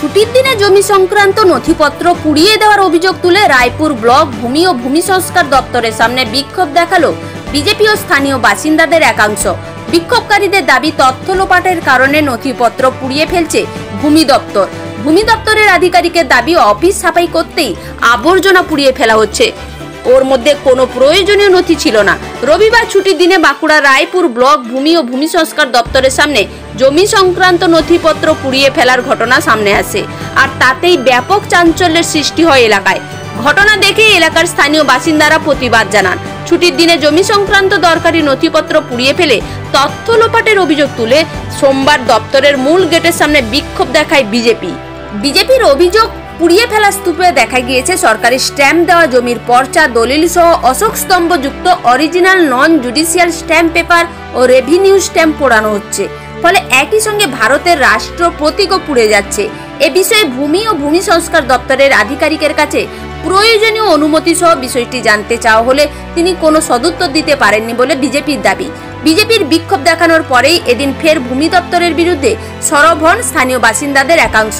ছুটির দিনে জমি সংক্রান্ত নথিপত্র পুড়িয়ে দেওয়ার অভিযোগ তুলে রায়পুর ব্লক ভূমি ও ভূমি সংস্কার দপ্তরের সামনে বিক্ষোভ দেখালো বিজেপি ও স্থানীয় বাসিন্দাদের একাংশ। বিক্ষোভকারীদের দাবি তথ্য লোপাটের কারণে নথিপত্র পুড়িয়ে ফেলছে ভূমি দপ্তর। ভূমি দপ্তরের আধিকারিকের দাবি অফিস সাফাই করতেই আবর্জনা পুড়িয়ে ফেলা হচ্ছে, ওর মধ্যে কোনো প্রয়োজনীয় নথি ছিল না। রবিবার ছুটির দিনে বাঁকুড়া রায়পুর ব্লক ভূমি ও ভূমি সংস্কার দপ্তরের সামনে জমি সংক্রান্ত নথিপত্র পুড়িয়ে ফেলার ঘটনা সামনে আসে, আর তাতেই ব্যাপক চাঞ্চল্যের সৃষ্টি হয় এলাকায়। ঘটনা দেখে এলাকার স্থানীয় বাসিন্দারা প্রতিবাদ জানান। ছুটির দিনে জমি সংক্রান্ত দরকারি নথিপত্র পুড়িয়ে ফেলে তথ্য লোপাটের অভিযোগ তুলে সোমবার দপ্তরের মূল গেটের সামনে বিক্ষোভ দেখায় বিজেপির অভিযোগ, পুড়িয়ে ফেলা স্তূপে দেখা গিয়েছে সরকারি স্ট্যাম্প দেওয়া জমির পর্চা, দলিল সহ অশোক স্তম্ভ যুক্ত original non judicial stamp paper ও রেভিনিউ স্ট্যাম্প পোড়ানো হচ্ছে। ফলে একই সঙ্গে ভারতের রাষ্ট্র প্রতীকও পুড়ে যাচ্ছে। এ বিষয়ে ভূমি ও ভূমি সংস্কার দপ্তরের আধিকারিকের কাছে প্রয়োজনীয় অনুমতি সহ বিষয়টি জানতে চাওয়া হলে তিনি কোনো সদুত্তর দিতে পারেননি বলে বিজেপির দাবি। বিজেপির বিক্ষোভ দেখানোর পরেই এদিন ফের ভূমি দপ্তরের বিরুদ্ধে সরব হন স্থানীয় বাসিন্দাদের একাংশ।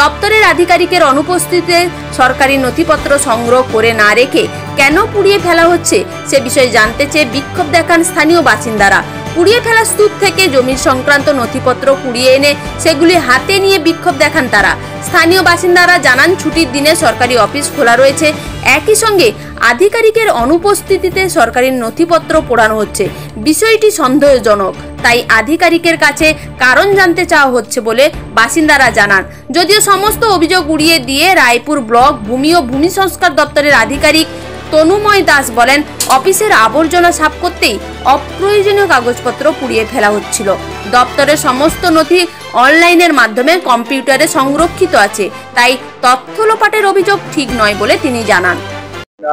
দপ্তরের আধিকারিকের অনুপস্থিতিতে সরকারি নথিপত্র সংগ্রহ করে না রেখে কেন পুড়িয়ে ফেলা হচ্ছে সে বিষয়ে জানতে চেয়ে বিক্ষোভ দেখান স্থানীয় বাসিন্দারা। পুড়িয়ে ফেলা স্তূপ থেকে জমির সংক্রান্ত নথিপত্র কুড়িয়ে এনে সেগুলি হাতে নিয়ে বিক্ষোভ দেখান তারা। স্থানীয় বাসিন্দারা জানান, ছুটির দিনে সরকারি অফিস খোলা রয়েছে, একই সঙ্গে আধিকারিকের অনুপস্থিতিতে সরকারি নথিপত্র পোড়ানো হচ্ছে। বিষয়টি সন্দেহজনক, তাই আধিকারিকের কাছে কারণ জানতে চাওয়া হচ্ছে বলে বাসিন্দারা জানান। যদিও সমস্ত অভিযোগ উড়িয়ে দিয়ে রায়পুর ব্লক ভূমি ও ভূমি সংস্কার দপ্তরের আধিকারিক তনুময় দাস বলেন, অফিসের আবর্জনা সাফ করতেই অপ্রয়োজনীয় কাগজপত্র পুড়িয়ে ফেলা হচ্ছিল। দপ্তরের সমস্ত নথি অনলাইনের মাধ্যমে কম্পিউটারে সংরক্ষিত আছে, তাই তথ্য লোপাটের অভিযোগ ঠিক নয় বলে তিনি জানান।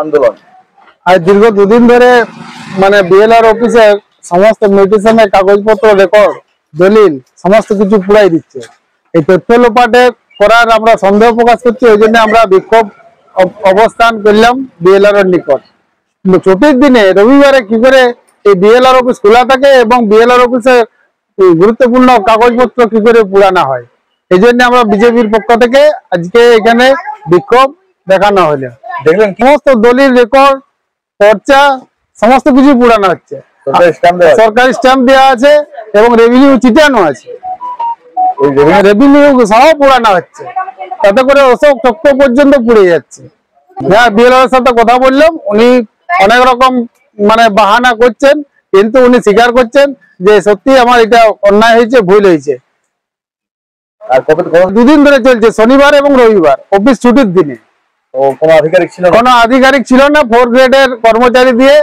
আন্দোলন আজ দীর্ঘ দুদিন ধরে বিএলআর অফিসে সমস্ত মেডিসিনের কাগজপত্র, রেকর্ড, দলিল সমস্ত কিছু পুড়াই দিচ্ছে। এই তথ্য লোপাটে করার আমরা সন্দেহ প্রকাশ করছি, ওই জন্য আমরা বিক্ষোভ অবস্থান করলাম বিএলআর এর নিকট। কিন্তু ছুটির দিনে রবিবারে কি করে এই বিএলআর অফিস খোলা থাকে এবং বিএলআর অফিসে গুরুত্বপূর্ণ কাগজপত্র কি করে পুরানো হয়, এই জন্য আমরা বিজেপির পক্ষ থেকে আজকে এখানে বিক্ষোভ দেখানো হলো। দেখলেন সমস্ত দলিল, রেকর্ড, পর্চা সমস্ত কিছু পুরানো হচ্ছে, সরকারি স্ট্যাম্প দেওয়া আছে এবং রেভিনিউ চিটানো আছে, রেভিনিউ সহ পুরানো হচ্ছে, তাতে করে অশোক চক্র পর্যন্ত পুড়ে যাচ্ছে। হ্যাঁ, বিএলআর সাথে কথা বললাম, উনি অনেক রকম বাহানা করছেন, কিন্তু উনি স্বীকার করছেন যে সত্যি আমার এটা অন্যায় হয়েছে, ভুল হয়েছে। দুদিন ধরে চলছে, শনিবার এবং রবিবার, অফিস ছুটির দিনে। কোনো আধিকারিক ছিল না, 4 গ্রেডের কর্মচারী দিয়ে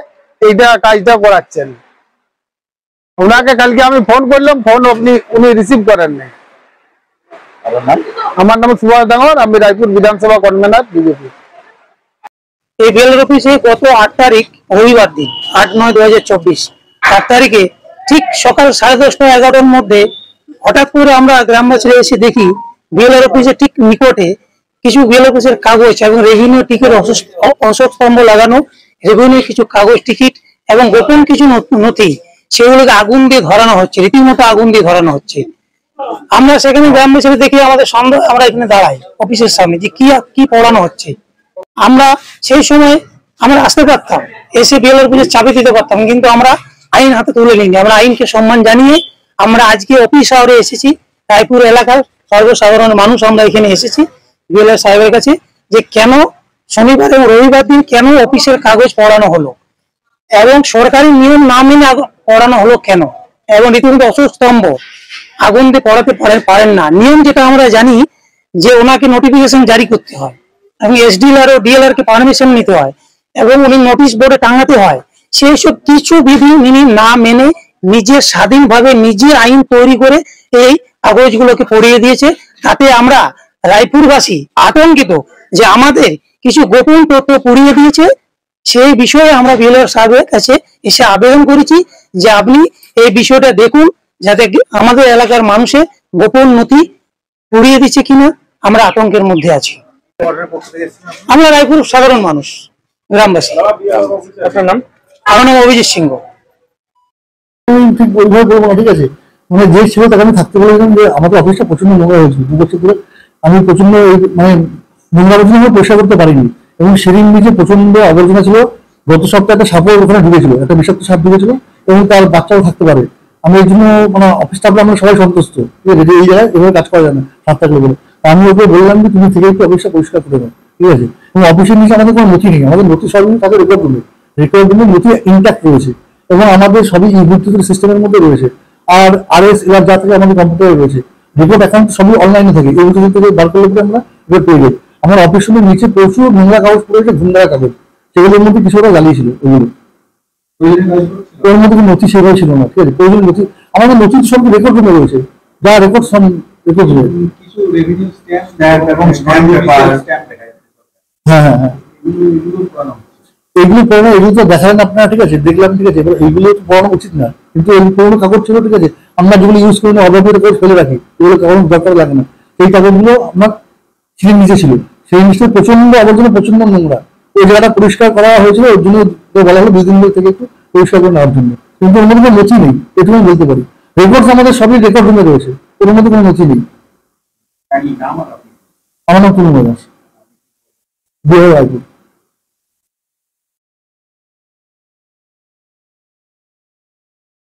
এইটা কাজটা করাচ্ছেন। ওনাকে কালকে আমি ফোন করলাম, ফোন উনি রিসিভ করেন নাই। আমার নাম সুভাষ ডাঙ্গর, আমি রায়পুর বিধানসভা কনভেনার বিজেপি। এই বিএলআর অফিসে গত 8 তারিখ রবিবার দিন 8/9/2024 8 তারিখে ঠিক সকাল 10:30 11টার মধ্যে হঠাৎ করে আমরা গ্রামবাসীরা এসে দেখি বিএলআর অফিসের ঠিক নিকটে কিছু বিএলআর অফিসের কাগজ এবং রেভিনিউ টিকিট, অশোক স্তম্ভ লাগানো রেভিনিউ কিছু কাগজ, টিকিট এবং গোপন কিছু নথি, সেগুলোকে আগুন দিয়ে ধরানো হচ্ছে, রীতিমতো আগুন দিয়ে ধরানো হচ্ছে। আমরা সেখানে গ্রামবাসীরা দেখি আমাদের সন্দেহ, আমরা এখানে দাঁড়াই অফিসের সামনে যে কি পড়ানো হচ্ছে। আমরা সেই সময় আমরা আসতে পারতাম, এসে বিএলআর অফিসের চাবি দিতে পারতাম, কিন্তু আমরা আইন হাতে তুলে নিইনি। আমরা আইনকে সম্মান জানিয়ে আমরা আজকে অফিস শহরে এসেছি। রায়পুর এলাকার সর্বসাধারণ মানুষ আমরা এখানে এসেছি বিএলআর সাহেবের কাছে যে কেন শনিবার এবং রবিবার দিন কেন অফিসের কাগজ পড়ানো হলো এবং সরকারি নিয়ম না মেনে পড়ানো হলো কেন, এবং রীতিমতো অশোক স্তম্ভ আগুন দিয়ে পড়াতে পারেন না। নিয়ম যেটা আমরা জানি যে ওনাকে নোটিফিকেশন জারি করতে হয় এবং এসডিএলআর ও ডিএলআর কে পারমিশন নিতে হয় এবং উনি নোটিশ বোর্ডে টাঙাতে হয়। সেই সব কিছু বিধি না মেনে নিজের স্বাধীনভাবে নিজের আইন তৈরি করে এই কাগজগুলোকে পড়িয়ে দিয়েছে। তাতে আমরা রায়পুরবাসী আতঙ্কিত যে আমাদের কিছু গোপন তথ্য পুড়িয়ে দিয়েছে। সেই বিষয়ে আমরা বিএলআর সাহেবের কাছে এসে আবেদন করেছি যে আপনি এই বিষয়টা দেখুন, যাতে আমাদের এলাকার মানুষের গোপন নথি পুড়িয়ে দিচ্ছে কিনা, আমরা আতঙ্কের মধ্যে আছি। আমরা রায়পুর সাধারণ মানুষ, গ্রামবাসী। আপনার নাম? আমার নাম অভিজিৎ সিংহ। ঠিক আছে, যে ছিল তাকে আমি থাকতে বলেছিলাম যে আমাদের অফিসটা প্রচন্ড নোংরা হয়েছিল 2 বছর ধরে। আমি প্রচন্ড মানে নোংরা আবর্জনা আমি পরিষ্কার করতে পারিনি, এবং সেদিন নিচে প্রচন্ড আবর্জনা ছিল। গত সপ্তাহে একটা সাপও ওখানে ঢুকেছিল, একটা বিষাক্ত সাপ ঢুকেছিল, এবং তার বাচ্চাও থাকতে পারে। আমি এই জন্য মানে অফিস স্টাফরা আমরা সবাই সন্তুষ্ট, ঠিক আছে, যে এই জায়গায় এভাবে কাজ করা যায় না সাপ থাকলে বলে। আমি ওকে বললাম যে তুমি থেকে একটু অফিসটা পরিষ্কার করে দাও, ঠিক আছে। এবং অফিসের নিচে আমাদের কোনো নথি নেই, আমাদের নথি সবই তাদের রেকর্ডগুলো নথি ইনট্যাক্ট রয়েছে, এবং আমাদের সবই ইভিটিভ সিস্টেমের মধ্যে রয়েছে। আর RS এবার যা থেকে আমাদের কম্পিউটারে রয়েছে, রিপোর্ট অ্যাকাউন্ট সবই অনলাইনে থাকে, এই ভিতর থেকে বার করলে পরে আমরা রিপোর্ট পেয়ে যাই। আমার অফিস রুমের নিচে প্রচুর নোংরা কাগজ পড়েছে, ঘুমদারা কাগজ, সেগুলোর মধ্যে কিছু ওরা জ্বালিয়েছিল। ওগুলো ওর মধ্যে কোনো নথি সেভাবে ছিল না, ঠিক আছে। প্রয়োজনীয় নথি আমাদের নথি সব রেকর্ড রুমে রয়েছে, যা রেকর্ড সব রেকর্ড রয়েছে। কিছু রেভিনিউ স্ট্যাম্প এবং স্ট্যাম্প দেখা যাচ্ছে। হ্যাঁ হ্যাঁ হ্যাঁ, এগুলো করানো হচ্ছে। এগুলো পড়ানো, এগুলো তো দেখালেন আপনারা, ঠিক আছে, দেখলাম, ঠিক আছে। এবার এইগুলো তো পড়ানো উচিত না, কিন্তু এই পুরোনো কাগজ ছিল, ঠিক আছে, আমরা যেগুলো ইউজ করি না অব্যবহৃত করে ফেলে রাখি, এগুলো কাগজ দরকার লাগে না। সেই কাগজগুলো আপনার সিঁড়ির নিচে ছিল, সেই নিচে প্রচন্ড আবর্জনা, প্রচন্ড নোংরা। ওই জায়গাটা পরিষ্কার করা হয়েছিল, ওর জন্য বলা হলো 2 দিন থেকে একটু পরিষ্কার করে নেওয়ার জন্য, কিন্তু ওর মধ্যে কোনো নথি নেই, এটুকু আমি বলতে পারি। রেকর্ডস আমাদের সবই রেকর্ড রুমে রয়েছে, ওর মধ্যে কোনো নথি নেই। নাম আর আপনি আমার নাম তরুণ দাস, বিহার রায়পুর।